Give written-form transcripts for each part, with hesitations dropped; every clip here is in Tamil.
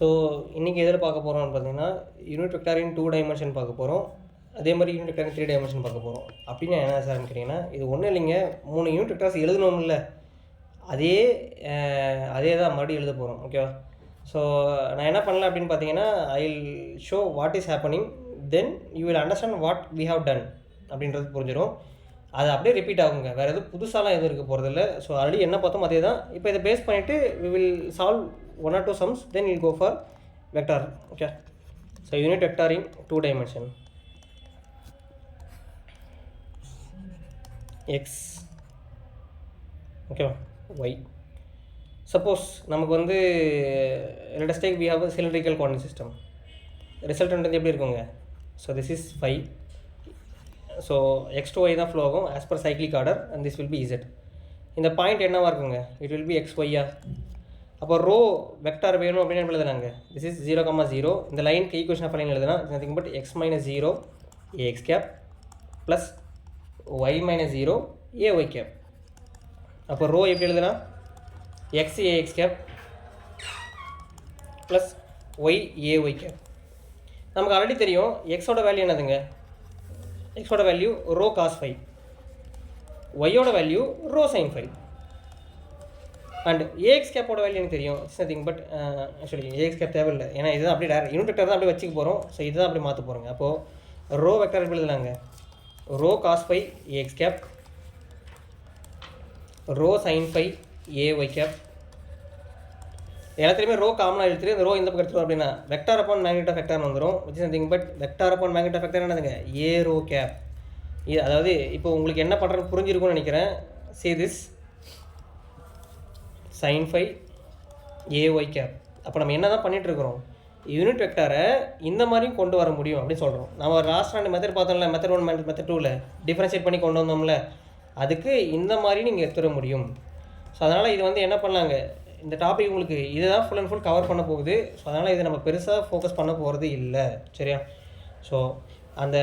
ஸோ இன்றைக்கி எதில் பார்க்க போகிறோம்னு பார்த்தீங்கன்னா யூனிட் வெக்டாரின் 2 டைமென்ஷன் பார்க்க போகிறோம். அதே மாதிரி யூனிட் வெக்டாரின் 3 டைமென்ஷன் பார்க்க போகிறோம். அப்படின்னா என்ன சார்னு கேட்டிங்கன்னா, இது ஒன்றும் இல்லைங்க, 3 யூனிட் வெக்டார்ஸ் எழுதணும்ல, அதே தான் மறுபடியும் எழுத போகிறோம். ஓகேவா? ஸோ நான் என்ன பண்ணல அப்படின்னு பார்த்தீங்கன்னா, I will show what is happening, then you will understand what we have done அப்படின்றது புரிஞ்சிடும். அது அப்படியே ரிப்பீட் ஆகுங்க, வேறு எதுவும் புதுசாலாம் எதுவும் இருக்க போகிறதில்ல. ஸோ ஆல்ரெடி என்ன பார்த்தோம் அதே தான். இப்போ இதை பேஸ் பண்ணிவிட்டு we will solve 1 or 2 sums, then we'll go for vector. Okay, so unit vector in 2 dimension, x, okay, y. Suppose நமக்கு வந்து let us take we have a cylindrical coordinate system. Resultant வந்து எப்படி இருக்குங்க? So this is phi. So x to y தான் flow ஆகும் as per cyclic order, and this will be z. இந்த பாயிண்ட் என்னவா இருக்குங்க? It will be x y. அப்போ ரோ வெக்டார் வேணும் அப்படின்னு எழுதுனாங்க. This is 0,0. இந்த லைனுக்கு ஈக்குவேஷன் ஆஃப் லைன் எழுதுனா nothing but x - 0 ax cap plus y - 0 ay cap. அப்போ ரோ எப்படி எழுதுனா x ax cap plus y ay cap. நமக்கு ஆல்ரெடி தெரியும் எக்ஸோட வேல்யூ என்னதுங்க? எக்ஸோட வேல்யூ ரோ காஸ் ஃபை, ஒய்யோட value rho sine phi. And a x கேப்போட value எனக்கு தெரியும். It's nothing but actually A X cap தேவையில்லை, ஏன்னா இதுதான் அப்படியே டேரக்ட் யூனிட் வெக்டர் தான் அப்படியே வச்சுக்க போகிறோம். ஸோ இதுதான் அப்படி மாற்ற போகிறோங்க. அப்போது ரோ வெக்டர் எப்படி எழுதுனாங்க? Rho cos phi a x cap, rho sine phi a y cap. எல்லாத்துலேயுமே ரோ காமனாக எழுத்துட்டு இந்த ரோ இந்த பக்கம் எடுத்துரும் அப்படின்னா vector upon magnitude of vector வந்துடும். Which is nothing but vector upon magnitude of vector என்னதுங்க? A rho cap. இது அதாவது இப்போ உங்களுக்கு என்ன பண்ணுறதுன்னு புரிஞ்சிருக்கும்னு நினைக்கிறேன். see this sin phi ay cap. அப்போ நம்ம என்ன தான் பண்ணிகிட்ருக்குறோம்? யூனிட் வெக்டாரை இந்த மாதிரியும் கொண்டு வர முடியும் அப்படின்னு சொல்கிறோம். நம்ம லாஸ்ட் 2 மெத்தட் பார்த்தோம்ல, மெத்தட் 1 மெத்தட் 2ல் டிஃப்ரென்ஷியேட் பண்ணி கொண்டு வந்தோம்ல, அதுக்கு இந்த மாதிரி நீங்கள் எடுத்துட முடியும். ஸோ அதனால் இது வந்து என்ன பண்ணலாங்க, இந்த டாபிக் உங்களுக்கு இதை தான் ஃபுல் அண்ட் ஃபுல் கவர் பண்ண போகுது. ஸோ அதனால் இதை நம்ம பெருசாக ஃபோக்கஸ் பண்ண போகிறது இல்லை, சரியா? ஸோ அந்த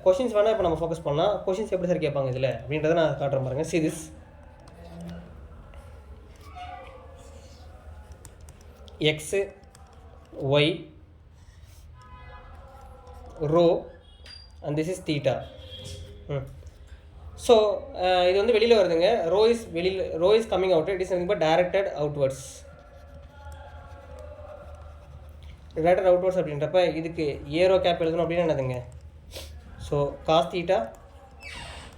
கொஷின்ஸ் வேணால் இப்போ நம்ம ஃபோக்கஸ் பண்ணலாம். கொஷின்ஸ் எப்படி சார் கேட்பாங்க இதில் அப்படின்றத நான் காட்டுறேன் பாருங்கள். see this x y rho and this is theta. So இது வந்து வெளியில் வருதுங்க. Rho is coming out. It is nothing but directed outwards. Directed outwards அப்படின்றப்ப இதுக்கு ஏரோ கேப் எழுதணும் அப்படின்னு என்னதுங்க? So cos theta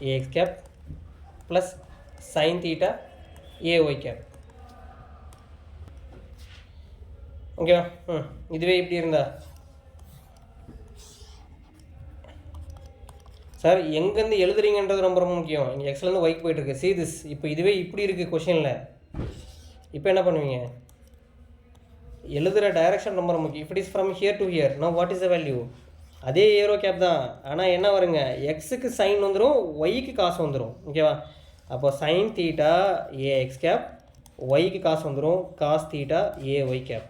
ax cap plus sine theta A Y cap. ஓகேவா? இதுவே இப்படி இருந்தா சார் எங்கேருந்து எழுதுறீங்கன்றது ரொம்ப ரொம்ப முக்கியம். இங்கே எக்ஸ்லேருந்து ஒய்க்கு போயிட்டுருக்கு. see this. இப்போ இதுவே இப்படி இருக்குது கொஷினில். இப்போ என்ன பண்ணுவீங்க? எழுதுகிற டைரக்ஷன் ரொம்ப முக்கியம். If it is from here to hear, no what is the value? அதே ஏரோ கேப் தான், ஆனால் என்ன வருங்க? எக்ஸுக்கு சைன் வந்துடும், ஒய்க்கு காசு வந்துடும். ஓகேவா? அப்போ சைன் தீட்டா ஏஎக்ஸ் கேப், ஒய்க்கு காசு வந்துடும் காஸ் தீட்டா ஏஒய் கேப்.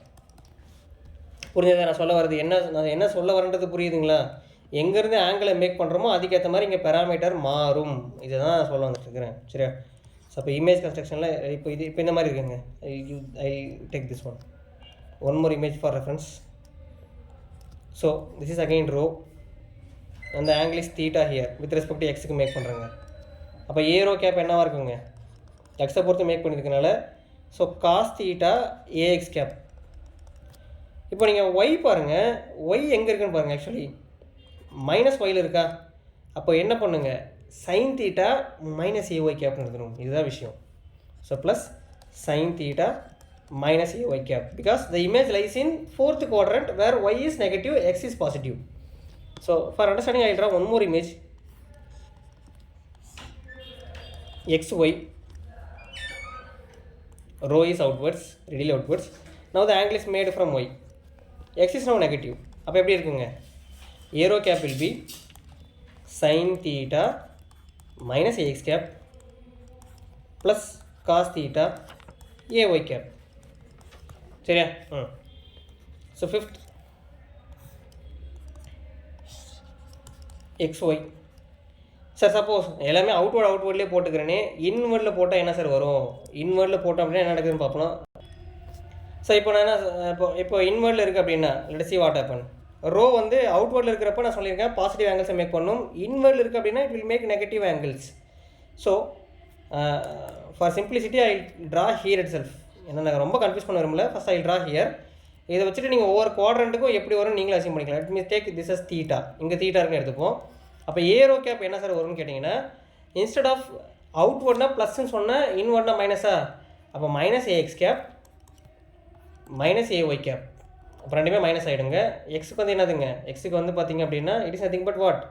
புரிஞ்சதா நான் சொல்ல வர்றது? நான் என்ன சொல்ல வரேன்றது புரியுதுங்களா? எங்கேருந்து ஆங்கிளை மேக் பண்ணுறோமோ அதுக்கேற்ற மாதிரி இங்கே பேராமீட்டர் மாறும். இதை தான் நான் சொல்ல வந்துட்டுருக்கிறேன், சரியா? ஸோ அப்போ இமேஜ் கன்ஸ்ட்ரக்ஷனில் இப்போ இந்த மாதிரி இருக்குங்க. I take this one more image for reference. So this is again rho, அந்த angle is theta here with respect to எக்ஸுக்கு மேக் பண்ணுறாங்க. அப்போ ஏரோ கேப் என்னவாக இருக்குங்க? எக்ஸை பொறுத்து மேக் பண்ணியிருக்கனால so cos theta ax cap. இப்போ நீங்கள் ஒய் பாருங்கள், ஒய் எங்கே இருக்குன்னு பாருங்கள். ஆக்சுவலி மைனஸ் ஒயில் இருக்கா? அப்போ என்ன பண்ணுங்க? சைன் தீட்டா மைனஸ் ஏஒய் கேப்னு எடுத்துடும். இதுதான் விஷயம். So plus sine theta minus AY cap, because the image lies in 4th quadrant where y is negative, x is positive. So for understanding I draw one more image. X y, rho is outwards, radially outwards. Now the angle is made from y. X is now negative. அப்போ எப்படி இருக்குங்க? A rho cap will be sin theta minus ax cap plus cos theta ay cap. சரியா? So 5th xy. Sir suppose எல்லாமே அவுட்வேர்ட்லேயே போட்டுக்கிறேனே, இன்வேர்டில் போட்டால் என்ன சார் வரும்? இன்வேர்டில் போட்டோம் அப்படின்னா என்ன நடக்குதுன்னு பார்ப்போம். ஸோ இப்போ நான் என்ன இப்போ இன்வெர்டில் இருக்குது அப்படின்னா let's see what happen. Rho வந்து அவுட்வர்டில் இருக்கிறப்ப நான் சொல்லியிருக்கேன் பாசிட்டிவ் ஆங்கிள்ஸை மேக் பண்ணும். இன்வெர்டில் இருக்குது அப்படின்னா it will make negative angles. So for simplicity I draw here itself. ஏன்னா நான் ரொம்ப கன்ஃபியூஸ் பண்ண விரும்பல. First I draw here. இதை வச்சுட்டு நீங்கள் ஒவ்வொரு குவாட்ரண்ட்டுக்கும் எப்படி வரும்னு நீங்களும் அசியூம் பண்ணிக்கலாம். Let me take this is theta. இங்கே தீட்டா இருக்குன்னு எடுத்துப்போம். அப்போ ஏரோ கேப் என்ன சார் வரும்னு கேட்டிங்கன்னா இன்ஸ்டெட் ஆஃப் அவுட்வர்ட்னா ப்ளஸ்ன்னு சொன்னால் இன்வர்ட்னா மைனஸா. அப்போ minus A X cap minus AY cap. அப்போ ரெண்டுமே மைனஸ் ஆகிடுங்க. எக்ஸுக்கு வந்து என்னதுங்க, எக்ஸுக்கு வந்து பார்த்திங்க அப்படின்னா it is nothing but what,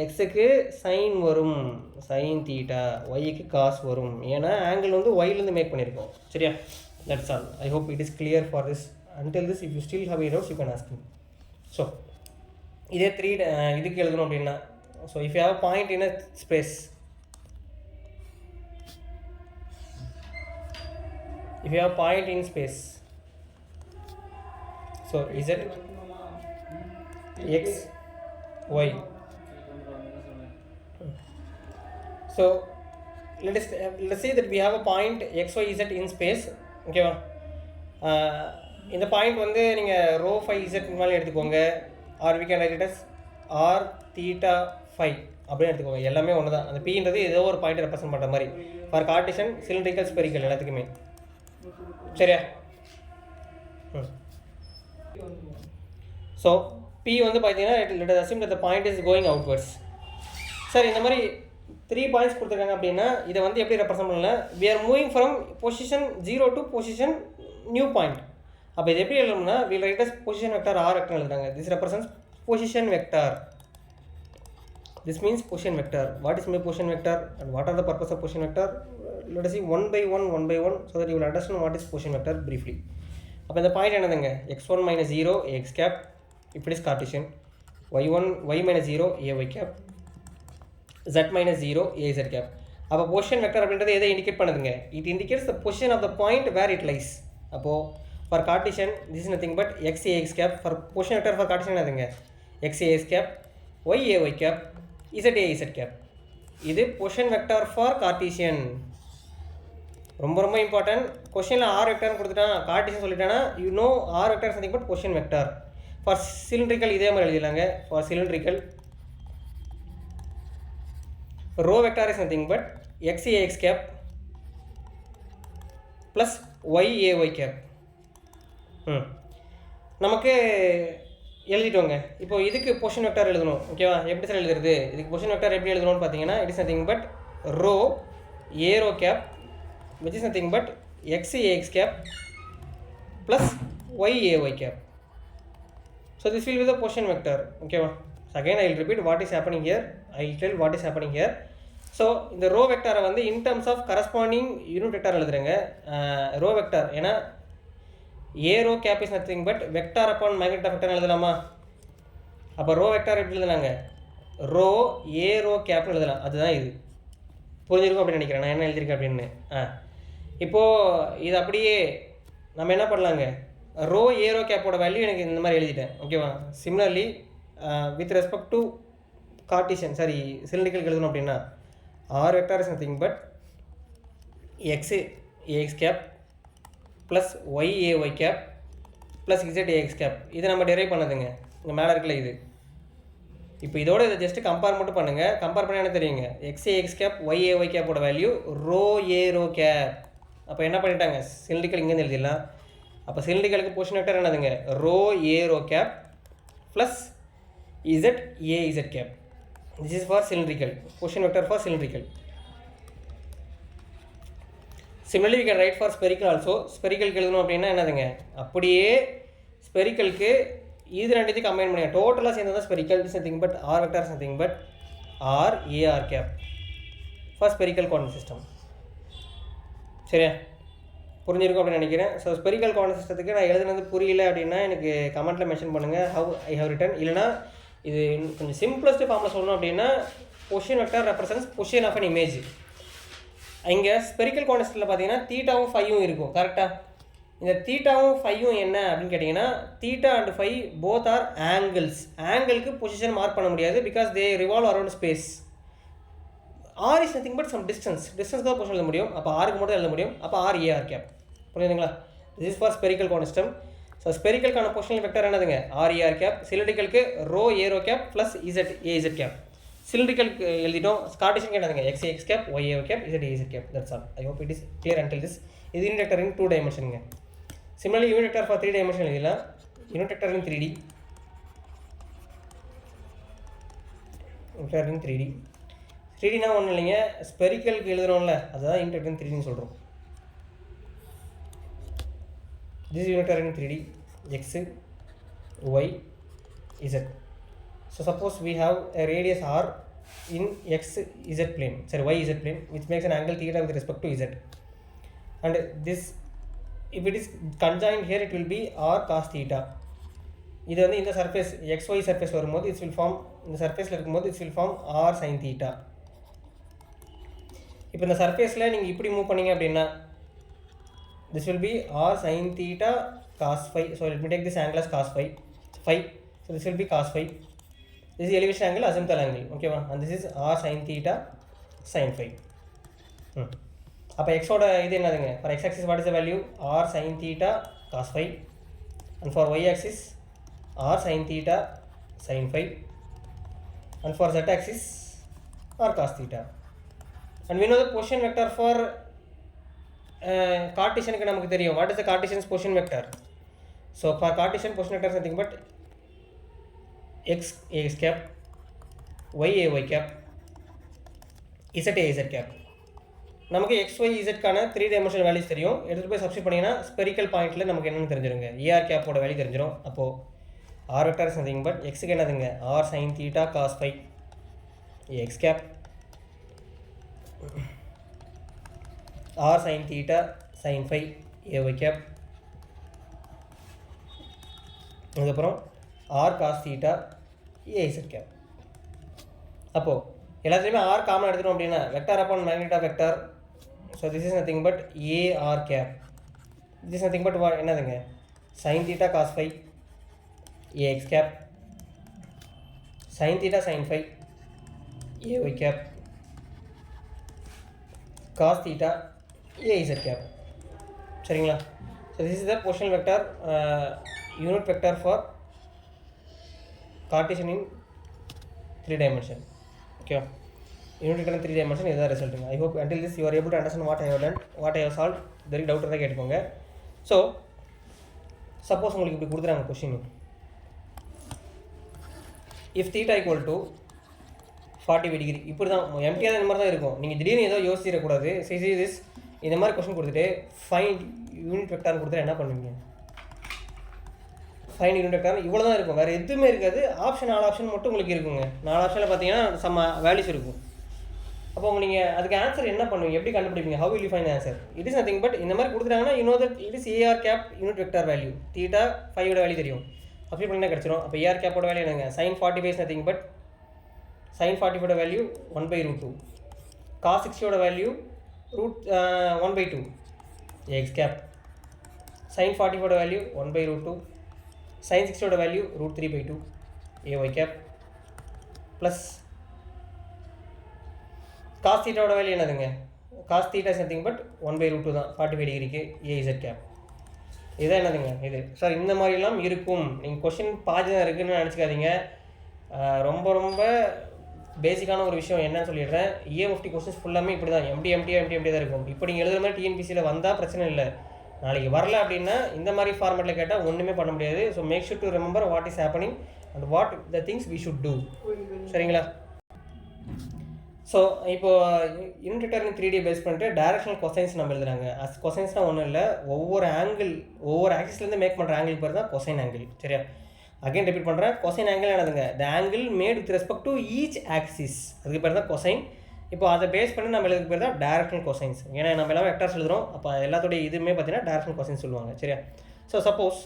எக்ஸுக்கு சைன் வரும் சைன் தீட்டா, ஒய்க்கு காஸ் வரும். ஏன்னா ஆங்கிள் வந்து ஒய்லேருந்து மேக் பண்ணியிருக்கோம். சரியா, that's all. I hope it is clear for this. Until this if you still have any doubts you can ask me. So இதே இதுக்கு எழுதணும் அப்படின்னா, so if you have a point in a space, if you have point in space, so z x y. So let's say that we have a point x y z in space. Okay வா, இந்த பாயிண்ட் வந்து நீங்கள் ரோ ஃபை z மேலே எடுத்துக்கோங்க, R we can write it as r theta phi அப்படின்னு எடுத்துக்கோங்க. எல்லாமே ஒன்று தான். அந்த பீன்றது ஏதோ ஒரு பாயிண்ட் ரெப்ரசென்ட் பண்ணுற மாதிரி ஃபார் கார்டிஷன் சிலிண்ட்ரிக்கல் ஸ்பெரிக்கல் எல்லாத்துக்குமே. சரியா, ஸோ பி வந்து பார்த்தீங்கன்னா let us assume that the point is going outwards. Sir இந்த மாதிரி 3 பாயிண்ட்ஸ் கொடுத்துருக்காங்க அப்படின்னா இதை வந்து எப்படி ரெப்ரசென்ட் பண்ணல, we are moving from position 0 to position new point. அப்போ இது எப்படி எழுதணும்னா we'll write as position vector r vector எழுதுறாங்க. this represents position vector. This means position vector. What is my position vector and what are the purpose of position vector? Let us see one by one so that you will understand what is position vector briefly. அப்போ இந்த பாயிண்ட் என்னதுங்க, x1 minus 0 ax cap, if it is Cartesian, y minus 0 ay cap, z minus 0 az cap. அப்போ position vector அப்படின்றது எதை இண்டிகேட் பண்ணுதுங்க, it indicates the position of the point where it lies. அப்போ for Cartesian this is nothing but x ax cap. for position vector for Cartesian என்னதுங்க, x ax cap, y ay cap, z az cap. இது position vector for Cartesian. ரொம்ப ரொம்ப இம்பார்ட்டன்ட். கொஸ்டினில் ஆர் வெக்டர்னு கொடுத்துட்டான், கார்டீசியன் சொல்லிட்டானா you know r vector something but position vector. For cylindrical இதே மாதிரி எழுதிடலாங்க. For cylindrical rho vector is nothing but X ax cap plus Y AY cap. நமக்கு எழுதிட்டோங்க. இப்போது இதுக்கு பொசிஷன் வெக்டார் எழுதணும். ஓகேவா, எப்படி சார் எழுதுறது, இதுக்கு பொசிஷன் வெக்டார் எப்படி எழுதணும்னு பார்த்தீங்கன்னா it is nothing but rho aero cap which is nothing but x ax cap plus y ay cap. So this will be the position vector. Okay va, so again I will repeat what is happening here, I will tell what is happening here. So இந்த row vector வந்து in terms of corresponding unit vector எழுதுறேங்க. row vector ஏன்னா a row cap is nothing but vector upon magnitude vector எழுதலாமா. அப்போ row vector எப்படி எழுதலாங்க, row a row cap எழுதலாம். அதுதான் இது புரிஞ்சிருக்கும் அப்படின்னு நினைக்கிறேன் நான் என்ன எழுதியிருக்கேன் அப்படின்னு. இப்போது இது அப்படியே நம்ம என்ன பண்ணலாங்க, ரோ ஏரோ கேப்போட வேல்யூ எனக்கு இந்த மாதிரி எழுதிட்டேன். ஓகேவா, similarly with respect to Cartesian sorry cylindrical எழுதணும் அப்படின்னா R vector is nothing but X ax cap plus Y AY cap plus Z A X cap. இதை நம்ம டெரைவ் பண்ணதுங்க, இங்கே மேலே இருக்கல இது. இப்போ இதோட இதை ஜஸ்ட்டு கம்பேர் மட்டும் பண்ணுங்கள். கம்பேர் பண்ண என்ன தெரியுங்க, x ax cap y a y கேப்போட வேல்யூ ரோ ஏரோ கேப். அப்போ என்ன பண்ணிட்டாங்க, சிலிண்ட்ரிக்கல் இங்கேருந்து எழுதிடலாம். அப்போ சிலிண்ட்ரிக்கலுக்கு பொசிஷன் வெக்டர் என்னதுங்க, rho aero cap plus z a z cap. This is for cylindrical, position vector for cylindrical. Similarly we can write for spherical also. ஸ்பெரிக்கலுக்கு எழுதணும் அப்படின்னா என்னதுங்க, அப்படியே ஸ்பெரிக்கலுக்கு இது ரெண்டுத்தையும் கம்பைன் பண்ணுங்க, டோட்டலாக சேர்ந்து தான் spherical is nothing but R vector is nothing but R AR cap for spherical coordinate system. சரியா, புரிஞ்சிருக்கும் அப்படின்னு நினைக்கிறேன். ஸோ ஸ்பெரிக்கல் கோஆர்டினேட் சிஸ்டத்துக்கு நான் எழுதுனது புரியல அப்படின்னா எனக்கு கமெண்ட்டில் மென்ஷன் பண்ணுங்கள், ஹவ் ஐ ஹவ் ரிட்டன். இல்லைனா இது கொஞ்சம் சிம்பிளஸ்ட் ஃபார்மில் சொல்லணும் அப்படின்னா position vector represents position of an image. இங்கே ஸ்பெரிக்கல் கோஆர்டினேட்ஸில் பார்த்தீங்கன்னா தீட்டாவும் ஃபையும் இருக்கும். கரெக்டாக, இந்த தீட்டாவும் ஃபையும் என்ன அப்படின்னு கேட்டிங்கன்னா theta and phi both are angles. ஆங்கிளுக்கு பொசிஷன் மார்க் பண்ண முடியாது because they revolve around space. R is nothing but some distance தான் பொசிஷன் எழுத முடியும். அப்போ ஆருக்கு மட்டும் எழுத முடியும். அப்போ ஆர் ஏஆர் கேப். புரியுதுங்களா, This is for spherical cone system. So spherical கான positional vector என்னதுங்க RER cap, cylindricalக்கு rho aero cap plus AZ cap. Cylindrical எழுதிட்டோம். Cartesian என்னதுங்க x cap, y aero cap, z cap. That's all. I hope it is clear until this. இது unit vector in 2 dimensionங்க. Similarly unit vector for 3 dimension எழுதலாம். Unit vector in 3D. Vector in 3D. 3D னா ஒன்றும் இல்லைங்க, ஸ்பெரிக்கலுக்கு எழுதுகிறோம்ல அதுதான் யூனிட் வெக்டர் இன் 3Dன்னு சொல்கிறோம். This is unit vector in 3D, x, y, z. So suppose we have a radius r in x, z plane, sorry y, z plane, which makes an angle theta with respect to z. And this, if it is conjoined here, it will be r cos theta. இது வந்து இந்த சர்ஃபேஸ் xy சர்ஃபேஸ் வரும்போது இட்ஸ் வில் ஃபார்ம், இந்த சர்ஃபேஸில் இருக்கும்போது it's will form r sin theta. இப்போ இந்த சர்ஃபேஸில் நீங்கள் இப்படி மூவ் பண்ணீங்க அப்படின்னா this will be r sin theta cos phi. So let me take this angle as cos phi. So this will be cos phi. This is elevation angle, azimuthal angle. Okay va? And this is r sin theta sin phi. அப்போ எக்ஸோட இது என்னதுங்க? For x axis what is the value? r sin theta cos phi. And for y axis r sin theta sin phi. And for z axis r cos theta. And we know the position vector for Cartesianக்கு நமக்கு தெரியும். What is the Cartesian's position vector? So for Cartesian position vector something but x cap, y cap, z cap. நமக்கு x y z கான 3 dimensional values தெரியும். எடுத்துட்டு போய் சப்ஸ்டிட் பண்ணீங்கன்னா ஸ்பெரிக்கல் பாயிண்ட்ல நமக்கு என்னன்னு தெரிஞ்சிருங்க. er cap ஓட வேல்யூ தெரிஞ்சிரும். அப்போ r vector is nothing but x க்கு என்னதுங்க r sin theta cos phi x cap r sin theta sin phi ay cap, அதுக்கப்புறம் r cos theta az cap. அப்போ எல்லாத்துலேயுமே r காமன் எடுத்துட்டோம் அப்படின்னா vector upon magnitude of vector. So this is nothing but ar cap. This is nothing but என்னதுங்க sin theta cos phi ax cap, sin theta sin phi ay cap, cos theta az cap. சரிங்களா? So this is the positional vector unit vector for Cartesian in 3 dimension. Okay, unit vector in 3 dimension இதுதான் ரிசல்ட்டுங்க. I hope until this you are able to understand what I have learned, what I have solve. Very doubt இருந்தால் கேட்டுக்கோங்க. ஸோ சப்போஸ் உங்களுக்கு இப்படி கொடுக்குறாங்க question, if theta equal to 45 degree, இப்படி தான் எம்டியாக இந்த மாதிரி தான் இருக்கும். நீங்கள் திடீர்னு ஏதோ யோசிச்சிடக்கூடாது. திஸ் இந்த மாதிரி கொஸ்டின் கொடுத்துட்டு ஃபைன் யூனிட் வெக்டார்னு கொடுத்துட்டு என்ன பண்ணுவீங்க? ஃபைன் யூனிட் வெக்டார் இவ்வளோ தான் இருக்கும், வேறு எதுவுமே இருக்காது. ஆப்ஷன் 4 ஆப்ஷன் மட்டும் உங்களுக்கு இருக்குங்க. 4 ஆப்ஷனில் பார்த்தீங்கன்னா சம்ம வேல்யூஸ் இருக்கும். அப்போ நீங்கள் அதுக்கு ஆன்சர் என்ன பண்ணுவீங்க, எப்படி கண்டுபிடிப்பீங்க? How will you find answer? It is nothing but இந்த மாதிரி கொடுத்துட்டாங்கன்னா you know that it is ar cap unit vector value. Theta 5 value தெரியும், அப்படி பண்ணினா கிடச்சிரும். அப்போ ar cap வேல்யூ என்னங்க? sin 45 is nothing but sin 45 value 1/√2, cos 60 value 1/2 x cap, sin 45 value 1/√2, sin 60 value √3/2 ay cap plus cos theta value என்னதுங்க? cos theta is nothing but 1/√2 தான் 45 டிகிரிக்கு az cap. இதுதான் என்னதுங்க இது. சார் இந்த மாதிரிலாம் இருக்கும். நீங்கள் கொஷின் பாதி தான் இருக்குதுன்னு நினச்சிக்காதீங்க. ரொம்ப ரொம்ப பேசிக்கான ஒரு விஷயம் என்னன்னு சொல்லிடுறேன். EMFT கொஸ்டின்ஸ் ஃபுல்லாமே இப்படி தான் எம்டி தான் இருக்கும். இப்போ நீங்கள் எழுதுகிற மாதிரி டிஎன்பிசியில் வந்தால் பிரச்சனை இல்லை. நாளைக்கு வரல அப்படின்னா இந்த மாதிரி ஃபார்மேட்டில் கேட்டால் ஒன்றுமே பண்ண முடியாது. So make sure to remember what is happening and what the things we should do. சரிங்களா? ஸோ இப்போது unit vector in 3D space பண்ணிட்டு டைரக்ஷனல் கொசைன்ஸ் நம்ம எழுதுறாங்க. கொசைன்ஸ்னால் ஒன்றும் இல்லை, ஒவ்வொரு ஆங்கிள் ஒவ்வொரு ஆக்சிஸ்லேருந்து மேக் பண்ணுற ஆங்கிள் பேர் தான் கொசைன் ஆங்கிள். சரியா? அகைன் ரிப்பீட் பண்ணுறேன், கொசைன் ஆங்கிள் என்னதுங்க? த angle mat with respect to each axis, அதுக்கு பேர் தான் கொசைன். இப்போ அதை பேஸ் பண்ணி நம்ம எழுதுக்கு பேர் தான் டைரக்ஷனல் கொசைன்ஸ். ஏன்னா நம்ம எல்லாம் வெக்டார்ஸ் எழுதுகிறோம், அப்போ எல்லாத்தோடைய இதுவுமே பார்த்தீங்கன்னா டைரக்ஷனல் கொசைன்ஸ் சொல்லுவாங்க. சரியா? So suppose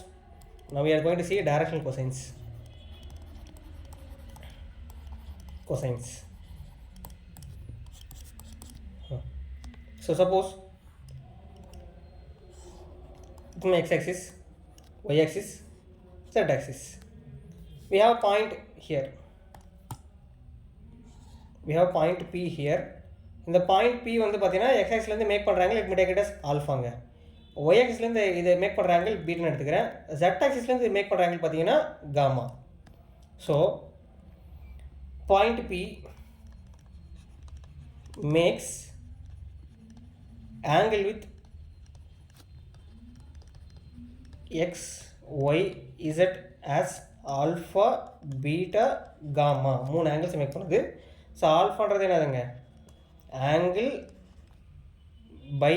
now we are going to see directional cosines. So suppose from x-axis, y-axis, z-axis, we have a point here. We have point P here. இந்த பாயிண்ட் P வந்து பார்த்தீங்கன்னா x-axis மேக் பண்ணுறாங்க. Let me take it as ஆல்ஃபாங்க. ஒய் ஆக்சிஸ்லேருந்து இதை மேக் பண்ணுற ஆங்கிள் பீட்டான்னு எடுத்துக்கிறேன். ஜெட் ஆக்சிஸ்லேருந்து மேக் பண்ணுற ஆங்கிள் பார்த்தீங்கன்னா gamma. So point P makes angle with x, y, z as alpha, beta, gamma. 3 angles make பண்ணுது. ஸோ ஆல்ஃபான்றது என்னதுங்க, angle by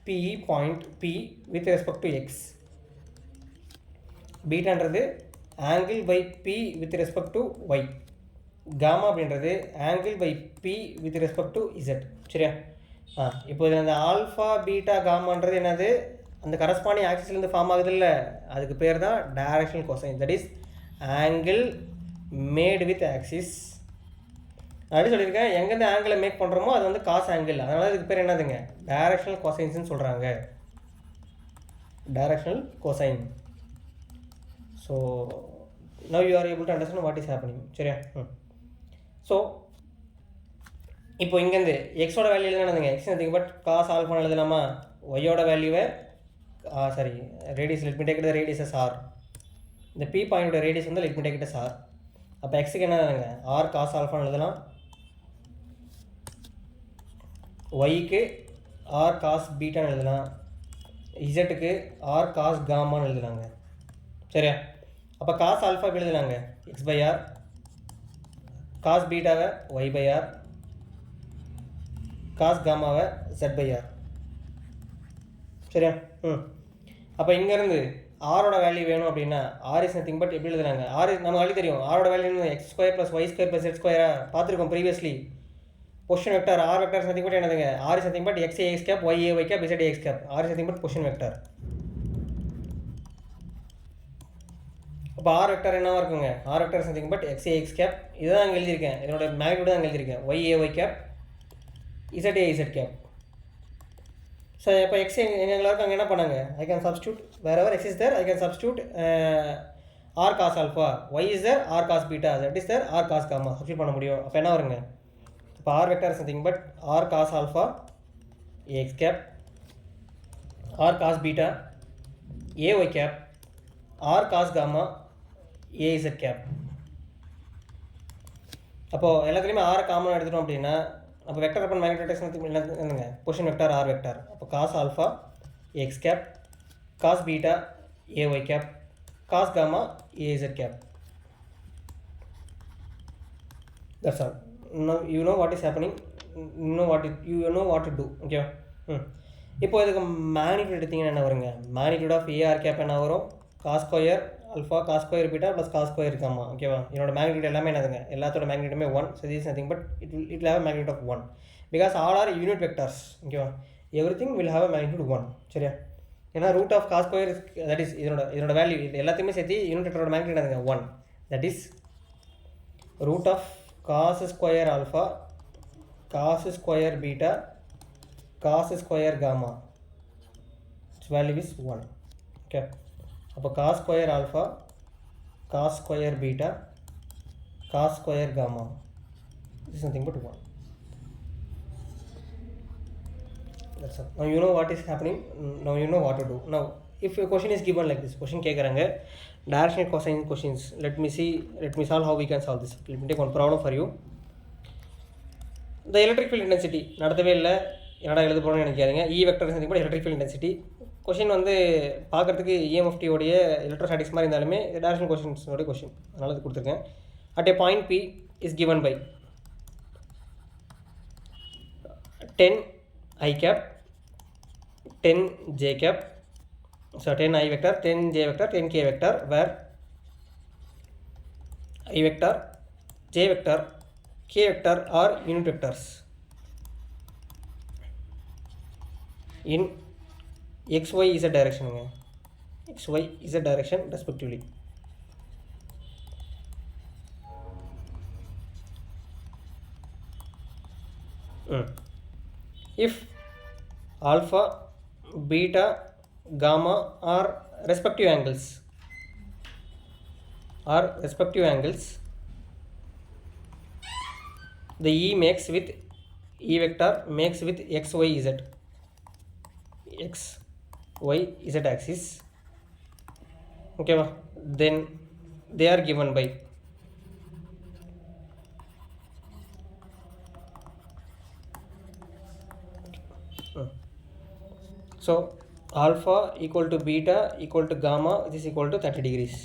p point p with respect to x. பீட்டான்றது angle by p with respect to y. gamma அப்படின்றது angle by p with respect to z. சரியா? இப்போ இதில் அந்த ஆல்ஃபா பீட்டா காமான்றது என்னது, அந்த கரஸ்பாண்டிங் ஆக்சிஸ்லேருந்து ஃபார்ம் ஆகுது இல்லை, அதுக்கு பேர் தான் directional cosine. That is angle mat with axis. அப்படி சொல்லியிருக்கேன், எங்கேருந்து ஆங்கிளை மேக் பண்ணுறோமோ அது வந்து காஸ் ஆங்கிள். அதனால் இதுக்கு பேர் என்னதுங்க, டைரக்ஷனல் கொசைன்ஸ்னு சொல்கிறாங்க. Directional cosine. So now you are able to understand what is happening. சரியா? ஸோ இப்போ இங்கேருந்து எக்ஸோட வேல்யூ எழுதுனாதுங்க, எக்ஸ் நத்திங் பட் காஸ் ஆல்ஃபான்னு எழுதலாமா, ஒய்யோட வேல்யூவை sorry radius let me take the radius as r. இந்த பி பாயிண்டோட ரேடியஸ் வந்து let me take it as r. அப்போ எக்ஸுக்கு என்னதுங்க, ஆர் காஸ் ஆல்ஃபான்னு எழுதலாம். ஒய்க்கு ஆர் காஸ் பீட்டான்னு எழுதலாம். இசட்டுக்கு ஆர் காஸ் காமான்னு எழுதலாங்க. சரியா? அப்போ காஸ் ஆல்ஃபா எழுதலாங்க எக்ஸ் பை ஆர், காஸ் பீட்டாவை ஒய் பை ஆர், காஸ் காமாவை z பை ஆர். சரியா? அப்போ இங்கேருந்து ஆரோட வேல்யூ வேணும் அப்படின்னா ஆர் இஸ் நத்திங் பட் எப்படி எழுதுறாங்க, ஆர் நம்ம வேல்யூ தெரியும், ஆரோட value x square plus y square plus z ஸ்கொயராக பார்த்துருக்கோம் previously. Position vector r vector nothing but என்னதுங்க, r is nothing but x a x cap, y a y cap, z x cap. R is nothing but position vector. அப்போ ஆர் வெக்டர் என்னவா இருக்குங்க, r vector is nothing but x a x cap. இதுதான் அங்கே எழுதியிருக்கேன், என்னோட மேக்னிட்யூட் தான் அங்கே எழுதியிருக்கேன், y a y cap, z a z cap. So இப்போ எக்ஸ் எங்களுக்கு அங்கே என்ன பண்ணாங்க, I can substitute wherever x is there, I can substitute r cos alpha, y is there r cos beta, z is there r cos gamma substitute பண்ண முடியும். அப்போ என்ன வருங்க, இப்போ r vector is nothing but r cos alpha x cap, r cos beta a y cap, r cos gamma a z cap. அப்போது எல்லாத்துலேயுமே ஆர் காமன் எடுத்துட்டோம் அப்படின்னா அப்போ வெக்டர் அப்போ மேக்னெட்டிக் என்னங்க, பொசிஷன் வெக்டர் ஆர் வெக்டர். அப்போ cos alpha x cap, cos beta a y cap, cos gamma a z cap. That's all. You know what is happening, you know what to do. ஓகேவா? இப்போ இதுக்கு மேக்னிட்யூட் எடுத்திங்கன்னா என்ன வருங்க, மேக்னிட்யூட் ஆஃப் ஏஆர் கேப் என்ன வரும், cos square alpha cos square beta plus cos square இருக்காமா. ஓகேவா? என்னோட மேக்னிட்யூட் எல்லாமே என்னதுங்க, எல்லாத்தோட மேக்னிட்யூமே 1. So this is nothing but it will have a magnitude of 1 because all are unit vectors. ஓகேவா? Everything will have a magnitude 1. சரியா? ஏன்னா root of cos square that is இதனோட வேல்யூ, இது எல்லாத்தையுமே சேர்த்து யூனிட் வெக்டரோட மேக்னிட்யூட் என்னதுங்க 1. That is root of cos square alpha, cos square beta, cos square gamma, its value is 1. Okay? அப்போ cos square alpha, cos square beta, cos square gamma is nothing but 1. That's all. Now you know what is happening. Now you know what to do. Now if a question is given like this, question கேட்குறாங்க directional cosine questions. Let me solve how we can solve this. Let me take one problem for you. The electric field intensity நடத்தவே இல்லை, என்னடா எழுத போகிறோன்னு நினைக்காதீங்க. E வெக்டர் சம்திங் கூட எலக்ட்ரிக் ஃபீல்ட் இன்டென்சிட்டி. கொஷின் வந்து பார்க்குறதுக்கு இஎம்எஃப்டியோடைய எலக்ட்ரோஸ்டாட்டிக்ஸ் மாதிரி இருந்தாலுமே டைரக்ஷனல் கொஷின்ஸோடைய கொஷின், அதனால் அது கொடுத்துருக்கேன். At A point P is given by 10 I cap, 10 J cap, so 10 I vector, 10 J vector, 10 K vector, where I vector, J vector, K vector are unit vectors in x, y, z direction, x, y, z direction respectively. If alpha, beta, gamma are respective angles, the E makes with E vector makes with x, y, z. X, y z axis. ஓகேவா, then they are given by so alpha equal to beta equal to gamma, this is equal to 30 degrees.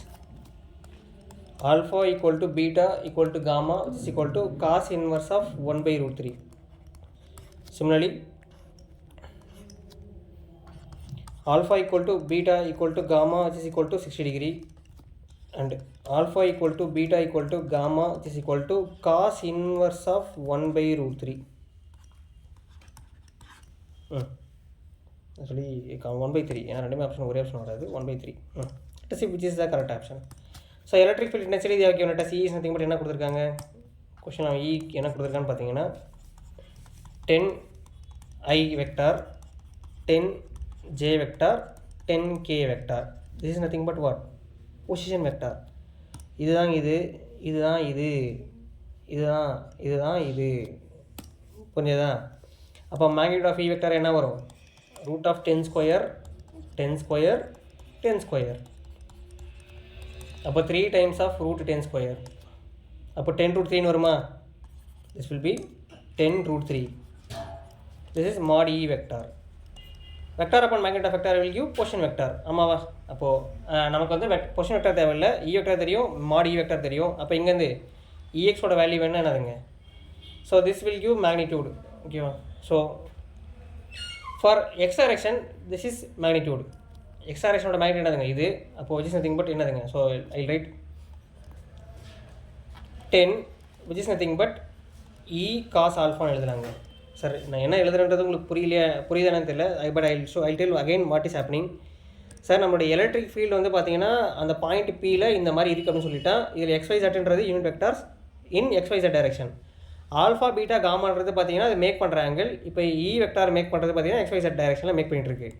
Alpha equal to beta equal to gamma, this is equal to cos inverse of 1 by root 3. Similarly, alpha equal to beta equal to gamma, which is equal to 60 degree, and alpha equal to beta equal to gamma, which is equal to cos inverse of 1 by root 3. Actually 1 by 3, ஏன்னா ரெண்டுமே ஆப்ஷன் ஒரே ஆப்ஷன் வராது. 1 by 3. Let us see which is the correct option. So electric field intensity they have given. Let us see is nothing but என்ன கொடுத்துருக்காங்க, கொஸ்டின் E என்ன கொடுத்துருக்கான்னு பார்த்தீங்கன்னா 10I vector, 10J vector, 10K vector. This is nothing but what? Position vector. இதுதான் இது, இதுதான் இது, இதுதான் இதுதான் இது, புரிஞ்சதா? அப்போ magnitude of E vector என்ன வரும்? root of 10 square 10 square 10 square. அப்போ 3 times of root 10 square. அப்போ 10 root 3 வருமா? This will be 10 root 3. This is mod E vector. Vector upon magnitude of vector will give position vector. ஆமாவா? அப்போது நமக்கு வந்து position vector தேவையில்லை, E vector தெரியும், mod E vector தெரியும். அப்போ இங்கேருந்து EX ஓட வேல்யூ வேணும் என்னதுங்க? So this will give magnitude. ஓகேவா? So for x direction this is magnitude. X direction ஓட magnitude என்னதுங்க? இது. அப்போ which is nothing but என்னதுங்க? So I'll write 10 which is nothing but E cos alpha எழுதுறாங்க. சார் நான் என்ன எழுதுறேன்றது உங்களுக்கு புரியுதானு தெரியல, but I'll tell again what is happening. Sir நம்மளுடைய எலக்ட்ரிக் ஃபீல்டு வந்து பார்த்தீங்கன்னா அந்த பாயிண்ட் Pயில் இந்த மாதிரி இருக்குது அப்படின்னு சொல்லிட்டா, இதில் XYZன்றது யூனிட் வெக்டார்ஸ் இன் XYZ டைரக்ஷன். ஆல்ஃபா பீட்டா காமான்றது பார்த்தீங்கன்னா அது மேக் பண்ணுற ஆங்கிள். இப்போ E வெக்டார் மேக் பண்ணுறது பார்த்தீங்கன்னா XYZ டைரக்ஷனில் மேக் பண்ணிகிட்ருக்கு.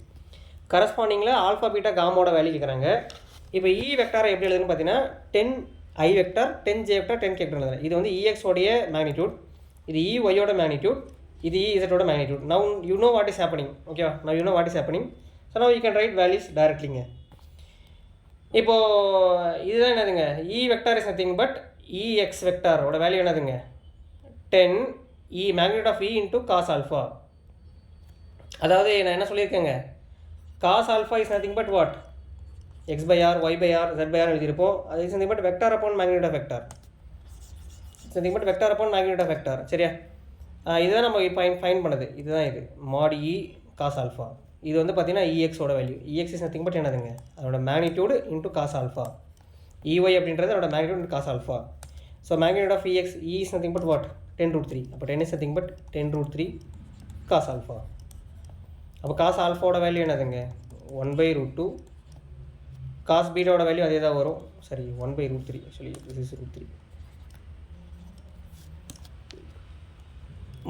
கரஸ்பாண்டிங்கில் ஆல்ஃபா பீட்டா காமோட வேல்யூ கேட்குறாங்க. இப்போ E வெக்டாரை எப்படி எழுதுன்னு பார்த்தீங்கன்னா 10I vector 10J vector 10K vector எழுதுறேன். இது வந்து EX உடைய மேக்னிடியூட், இது EYயோட மேக்னிடியூட், இது EZ ஓட magnitude. Now you know what is happening. ஓகேவா? Now you know what is happening. So now you can write values directlyங்க. இப்போது இதுதான் என்னதுங்க? E vector is nothing but EX vector ஓட வேல்யூ என்னதுங்க? 10 E magnitude of E into cos alpha. அதாவது நான் என்ன சொல்லியிருக்கேங்க, cos alpha is nothing but what? X by R, Y by R, Z by R எழுதியிருப்போம். அது is nothing but vector upon magnitude of vector. It's nothing but vector upon magnitude of vector. சரியா? இதுதான் நம்ம ஃபைன் பண்ணது. இதுதான் இது mod E cos alpha. இது வந்து பார்த்தீங்கன்னா EX ஓட value. EX is nothing but என்னதுங்க? அதோட magnitude into cos alpha. EY அப்படின்றது அதோட magnitude into cos alpha. So magnitude of EX E is nothing but what? 10 root 3. அப்போ 10 is nothing but 10 root 3 cos alpha. அப்போ காஸ் ஆல்ஃபாவோட வேல்யூ என்னதுங்க? 1 by root 2. காஸ் பீட்டாவோட வேல்யூ அதே தான் வரும். சரி, 1 by root 3. Actually this is root 3.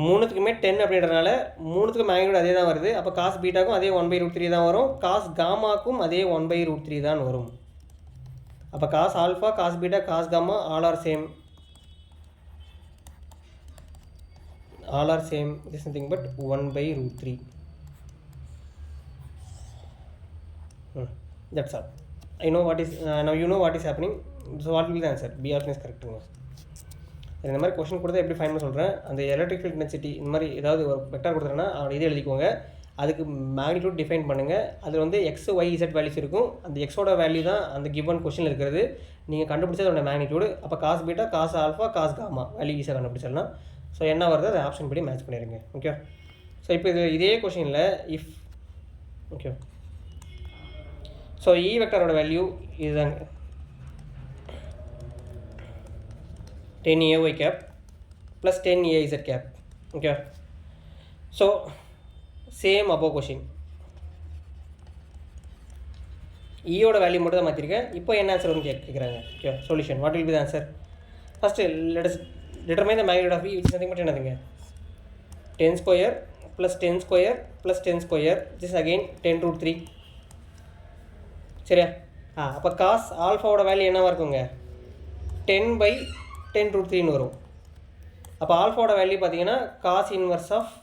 மூணுத்துக்குமே 10 அப்படின்றனால மூணுத்துக்கு மேக்னிடியூட் அதே தான் வருது. அப்போ காஸ் பீட்டாக்கும் அதே 1 by root 3 தான் வரும். காஸ் காமாக்கும் அதே 1 by root 3 தான் வரும். அப்போ cos alpha, cos beta, cos gamma all are same. All are same. It is nothing but 1 by root 3. That's all. I know what is now you know what is happening. So what will be the answer? B option is correct. இந்த மாதிரி கொஸ்டின் கொடுத்தா எப்படி ஃபைன் பண்ண சொல்கிறேன். அந்த எலக்ட்ரிக் ஃபீல்ட் டென்சிட்டி இந்த மாதிரி ஏதாவது ஒரு வெக்டார் கொடுத்துறேன்னா அவன் இதே எழுதிக்கோங்க. அதுக்கு மேக்னிடியூட் டிஃபைன் பண்ணுங்கள். அதில் வந்து X, Y, Z வேல்யூஸ் இருக்கும். அந்த எக்ஸோட வேல்யூ தான் அந்த கிவன் கொஸ்டினில் இருக்கிறது. நீங்கள் கண்டுபிடிச்சது அதோட மேக்னிடியூடு. அப்போ cos beta, cos alpha, cos gamma value ஈஸியாக கண்டுபிடிச்சிடலாம். ஸோ என்ன வருது அதை ஆப்ஷன் படி மேட்ச் பண்ணிடுங்க. ஓகே. ஸோ இப்போ இதே கொஷினில் இஃப் ஓகே. ஸோ E வெக்டரோட வேல்யூ இதுதாங்க 10AY cap plus 10AZ cap. Okay. So same அப்போ கொஷின் ஈயோட வேல்யூ மட்டும் தான் மாற்றிருக்கேன். இப்போ என்ன ஆன்சர் வந்து கேட்குறாங்க. Okay. Solution what will be the answer? First let us determine the magnitude of E, which is nothing but என்னதுங்க? 10 square plus 10 square plus 10 square, this is again 10 root 3. சரியா? அப்போ காஸ் ஆல்ஃபாவோட வேல்யூ என்னவாக இருக்குங்க? 10 by 10 root 3ன்னு வரும். அப்போ ஆல்ஃபாவோட வேல்யூ பார்த்தீங்கன்னா cos inverse of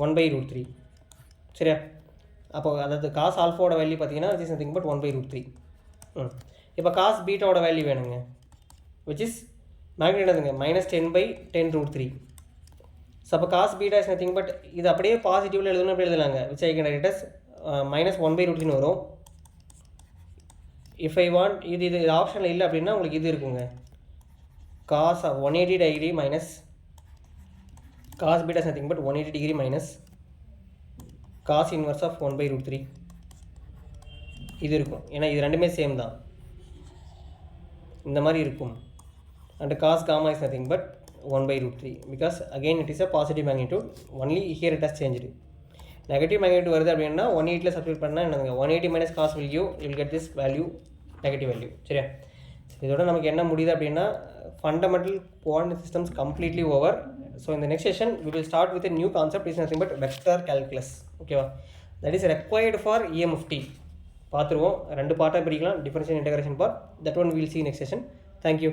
1 by root 3. சரியா? அப்போ அதாவது காஸ் ஆல்ஃபாவோட வேல்யூ பார்த்தீங்கன்னா விச் இஸ் நத்திங் பட் 1/√3. இப்போ காஸ் பீட்டாவோட வேல்யூ வேணுங்க, விச் இஸ் மேக்னிடியூட் என்னதுங்க -10/10√3. ஸோ அப்போ cos beta is nothing but இது அப்படியே பாசிட்டிவில் எழுதணும் அப்படி எழுதலாங்க, which I can write as -1/√3 வரும். இஃப் ஐ வாண்ட் இது ஆப்ஷனில் இல்லை அப்படின்னா உங்களுக்கு இது இருக்குங்க, cos 180 degree minus cos beta is nothing but 180 degree minus cos inverse of 1/√3 இது இருக்கும். ஏன்னா இது ரெண்டுமே சேம் தான், இந்த மாதிரி இருக்கும். and cos gamma is nothing but 1/√3 because again it is a positive magnitude, only here it has changed. Negative magnitude வருது அப்படின்னா 180ல சப்ஸ்டிட்யூட் பண்ணால் என்னதுங்க 180 minus cos value you will get this value negative value. சரியா, இதோட நமக்கு என்ன முடியுது அப்படின்னா fundamental coordinate systems completely over. So in the next session we will start with a new concept, is nothing but vector calculus. Okay, that is required for EMFT. பார்த்துருவோம், ரெண்டு பார்ட்டாக பிரிக்கலாம், differential integration part. That one we will see next session. Thank you.